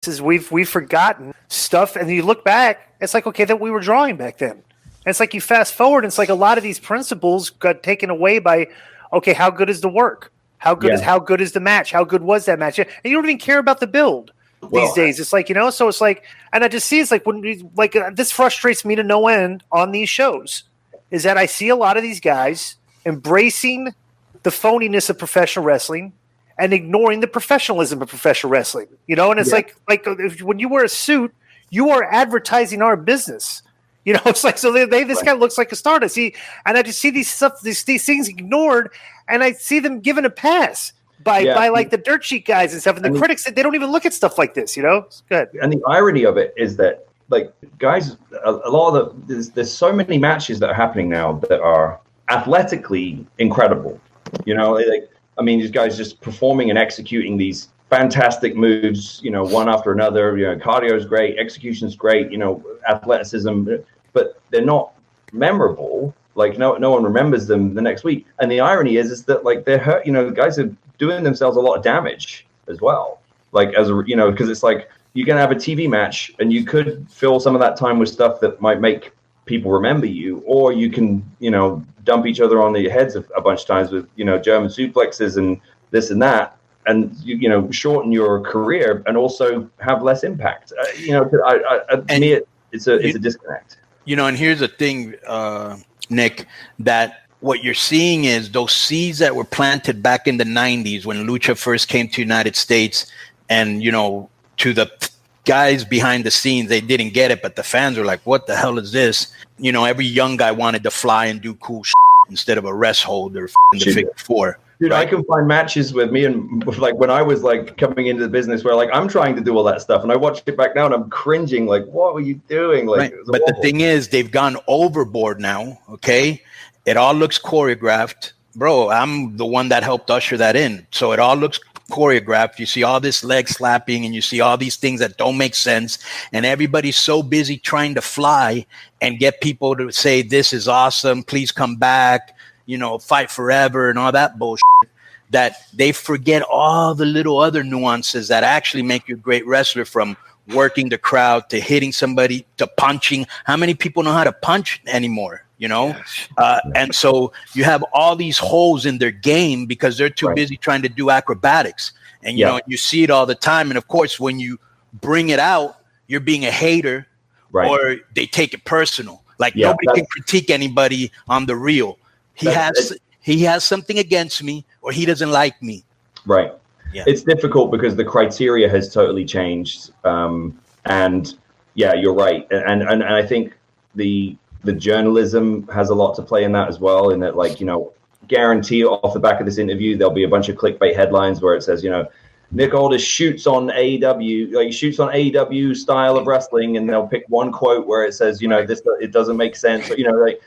is we've forgotten stuff, and you look back, it's like, okay, that we were drawing back then. And it's like you fast forward, and it's like a lot of these principles got taken away by, okay, how good is the work? How good is the match? How good was that match? And you don't even care about the build these days. It's like, so it's like, and I just see it's like this frustrates me to no end on these shows, is that I see a lot of these guys embracing the phoniness of professional wrestling and ignoring the professionalism of professional wrestling, and it's like when you wear a suit, you are advertising our business. It's like, so this guy looks like a star to see, and I just see these things ignored, and I see them given a pass by like the dirt sheet guys and stuff, and the critics, they don't even look at stuff like this. It's good. And the irony of it is that, like, guys, a lot of there's so many matches that are happening now that are athletically incredible. These guys just performing and executing these fantastic moves, one after another. Cardio's great, execution's great, athleticism, but they're not memorable. Like no one remembers them the next week. And the irony is that, like, they're hurt. The guys are doing themselves a lot of damage as well. Like, because it's like you can have a TV match and you could fill some of that time with stuff that might make people remember you, or you can, dump each other on the heads a bunch of times with, German suplexes and this and that, and shorten your career and also have less impact. To me, it's a disconnect. And here's the thing, Nick, that what you're seeing is those seeds that were planted back in the 90s when Lucha first came to United States, and to the guys behind the scenes, they didn't get it, but the fans were like, what the hell is this? Every young guy wanted to fly and do cool shit instead of a rest hold or the figure four. Dude, right? I can find matches with me and, like, when I was, like, coming into the business where, like, I'm trying to do all that stuff, and I watch it back now and I'm cringing, like, what were you doing? Like, right. But the thing is, they've gone overboard now, okay? It all looks choreographed. Bro, I'm the one that helped usher that in. So it all looks choreographed. You see all this leg slapping, and you see all these things that don't make sense, and everybody's so busy trying to fly and get people to say, this is awesome, please come back, fight forever and all that bullshit, that they forget all the little other nuances that actually make you a great wrestler, from working the crowd to hitting somebody to punching. How many people know how to punch anymore? And so you have all these holes in their game because they're too busy trying to do acrobatics. And, you see it all the time. And, of course, when you bring it out, you're being a hater, or they take it personal. Like, nobody can critique anybody on the real. He has something against me, or he doesn't like me. Right. Yeah. It's difficult because the criteria has totally changed. And, you're right. And I think the journalism has a lot to play in that as well, in that, like, guarantee off the back of this interview, there'll be a bunch of clickbait headlines where it says, Nick Aldis shoots on AEW, like, shoots on AEW style of wrestling, and they'll pick one quote where it says, this, it doesn't make sense. Like,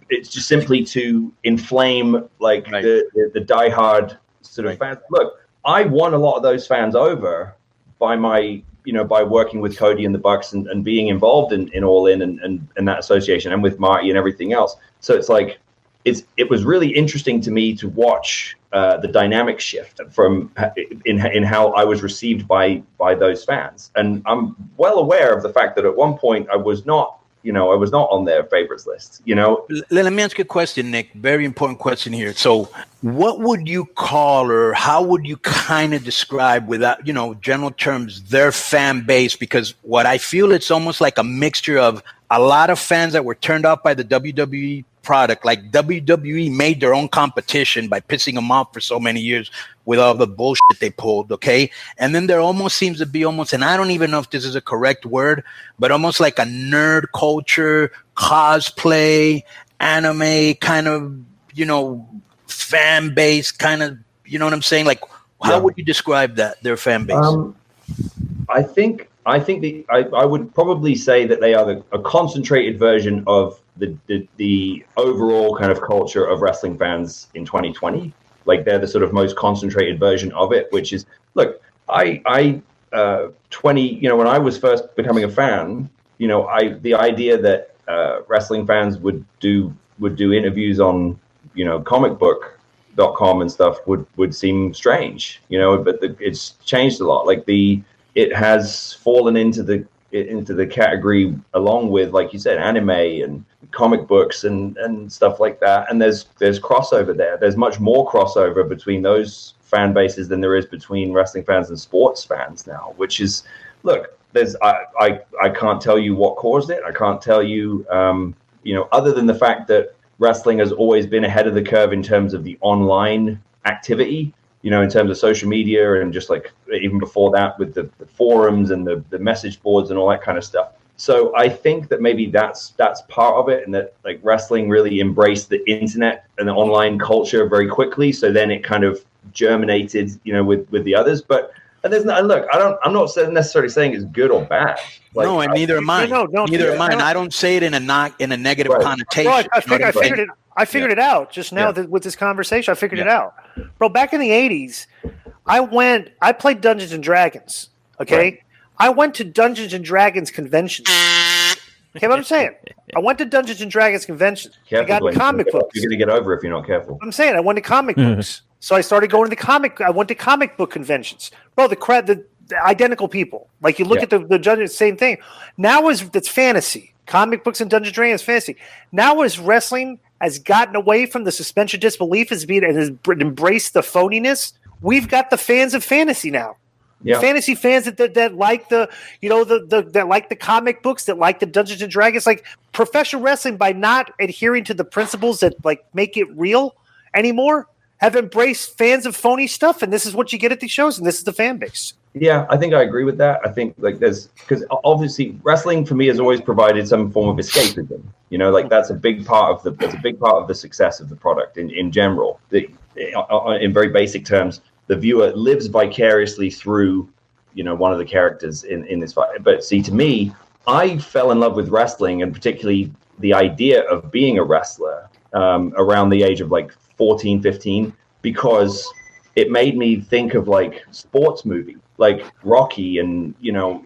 it's just simply to inflame, like, the diehard sort of fans. Look, I won a lot of those fans over by my, by working with Cody and the Bucks and being involved in All In and that association, and with Marty and everything else. So it's like, it was really interesting to me to watch the dynamic shift from in how I was received by those fans. And I'm well aware of the fact that at one point I was not on their favorites list, Let me ask you a question, Nick. Very important question here. So what would you call, or how would you kind of describe, without, general terms, their fan base? Because what I feel, it's almost like a mixture of a lot of fans that were turned off by the WWE product. Like, WWE made their own competition by pissing them off for so many years with all the bullshit they pulled, okay? And then there almost seems to be and I don't even know if this is a correct word, but almost like a nerd culture, cosplay, anime kind of, fan base kind of, you know what I'm saying? Like, how would you describe that, their fan base? I think I would probably say that they are a concentrated version of the overall kind of culture of wrestling fans in 2020. Like, they're the sort of most concentrated version of it, which is, look, I 20, when I was first becoming a fan, the idea that wrestling fans would do interviews on, comicbook.com and stuff would seem strange, but it's changed a lot. Like, the it has fallen into the category along with, like you said, anime and comic books and stuff like that. And there's crossover there. There's much more crossover between those fan bases than there is between wrestling fans and sports fans now, which is, look, I can't tell you what caused it. I can't tell you, other than the fact that wrestling has always been ahead of the curve in terms of the online activity, in terms of social media, and just like even before that with the forums and the message boards and all that kind of stuff. So I think that maybe that's part of it, and that like wrestling really embraced the internet and the online culture very quickly. So then it kind of germinated, with the others. And there's no, look, I'm not necessarily saying it's good or bad. Like, no, and neither am I. Neither am I. I don't say it in a negative connotation. Bro, I figured it out just now with this conversation. I figured it out, bro. Back in the '80s, I played Dungeons and Dragons. Okay, right. I went to Dungeons and Dragons conventions. Okay, what I'm saying, I went to Dungeons and Dragons conventions. I got comic books. You're gonna get over if you're not careful. I'm saying I went to comic books. So I started going to I went to comic book conventions. Bro, the identical people. Like you look at the judges, same thing. Now it's fantasy. Comic books and Dungeons and Dragons fantasy. Now as wrestling has gotten away from the suspension of disbelief and has embraced the phoniness, we've got the fans of fantasy now. Yeah. Fantasy fans that like that like the comic books, that like the Dungeons and Dragons, like professional wrestling, by not adhering to the principles that like make it real anymore, have embraced fans of phony stuff, and this is what you get at these shows, and this is the fan base. Yeah, I think I agree with that. I think like because obviously wrestling for me has always provided some form of escapism. Like that's a big part of the success of the product in general. In very basic terms, the viewer lives vicariously through, one of the characters in this fight. But see, to me, I fell in love with wrestling, and particularly the idea of being a wrestler around the age of like 14, 15, because it made me think of like sports movie, like Rocky and,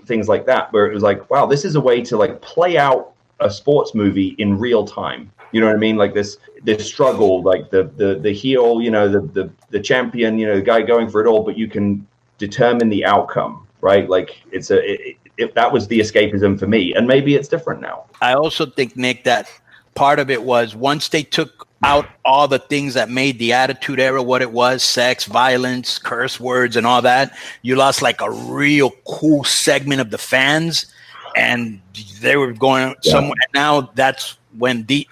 things like that, where it was like, wow, this is a way to like play out a sports movie in real time. You know what I mean? Like this struggle, like the heel, the champion, the guy going for it all, but you can determine the outcome, right? Like that was the escapism for me, and maybe it's different now. I also think, Nick, that part of it was once they took out all the things that made the Attitude Era what it was, sex, violence, curse words, and all that, you lost like a real cool segment of the fans, and they were going somewhere. Now that's when the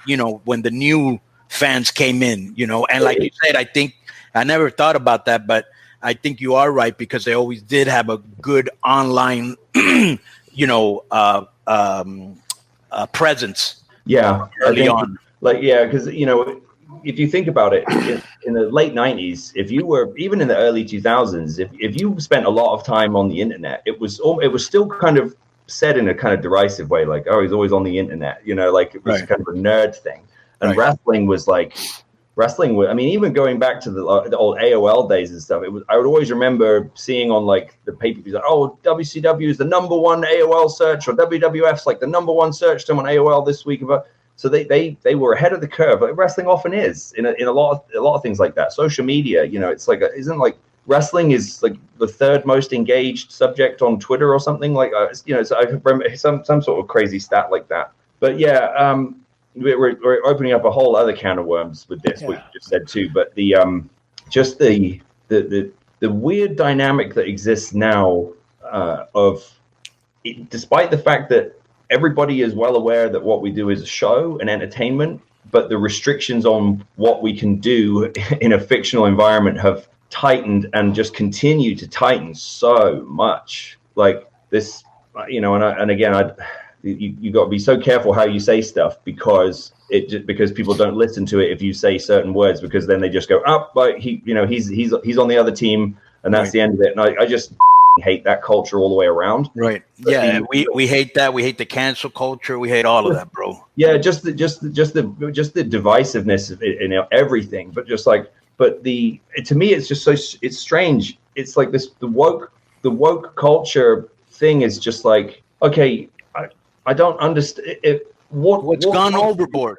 new fans came in, and like you said, I think I never thought about that, but I think you are right, because they always did have a good online, presence. Yeah, early on. Like, because if you think about it, in the late 90s, if you were even in the early 2000s, if you spent a lot of time on the internet, it was still kind of said in a kind of derisive way, like, oh, he's always on the internet, like it was kind of a nerd thing. And wrestling was like, I mean, even going back to the old AOL days and stuff, I would always remember seeing on like the pay-per-views, like, oh, WCW is the number one AOL search, or WWF's like the number one search term on AOL this week. So they were ahead of the curve. Like wrestling often is in a lot of things like that. Social media, it's like isn't like wrestling is like the third most engaged subject on Twitter or something like so I remember some sort of crazy stat like that. But we're opening up a whole other can of worms with this, what you just said too. But the just the weird dynamic that exists now despite the fact that everybody is well aware that what we do is a show and entertainment, but the restrictions on what we can do in a fictional environment have tightened and just continue to tighten so much. Like this, and again, you got to be so careful how you say stuff, because people don't listen to it if you say certain words, because then they just go up, but he's on the other team, and that's the end of it. And I just hate that culture all the way around. Right. Yeah, we hate that. We hate the cancel culture. We hate all of that, bro. Yeah, just the divisiveness in everything. But to me, it's just it's strange. It's like this the woke culture thing is just like, okay, I don't understand what's gone overboard.